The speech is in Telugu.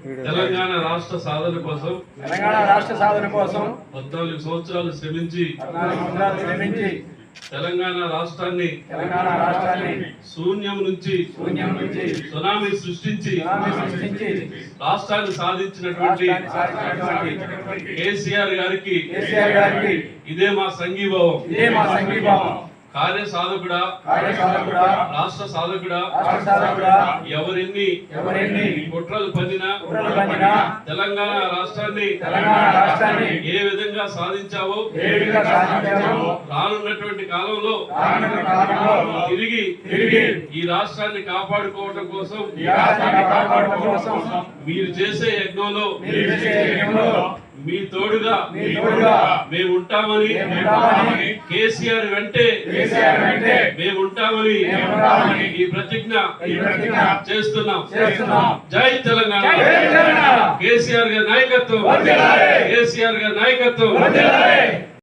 తెలంగాణ రాష్ట్ర సాధన కోసం 14 సంవత్సరాలు శ్రమించి తెలంగాణ రాష్ట్రాన్ని శూన్యం నుంచి సునామీ సృష్టించి రాష్ట్రాన్ని సాధించినటువంటి కేసీఆర్ గారికి ఇదే మా సంఘీభావం. కార్యసాధకుడా, రాష్ట్ర సాధకుడా, ఎవరెన్ని కుట్రలు పన్నినా తెలంగాణ రాష్ట్రాన్ని ఏ విధంగా సాధించావో రానున్నటువంటి కాలంలో తిరిగి ఈ రాష్ట్రాన్ని కాపాడుకోవడం కోసం మీరు చేసే యజ్ఞంలో మీ తోడుగా మేము ఉంటామని, కేసీఆర్ వెంటే మేము ఉంటామని ఈ ప్రతిజ్ఞ చేస్తున్నాం. జై తెలంగాణ. కేసీఆర్ గారి నాయకత్వం.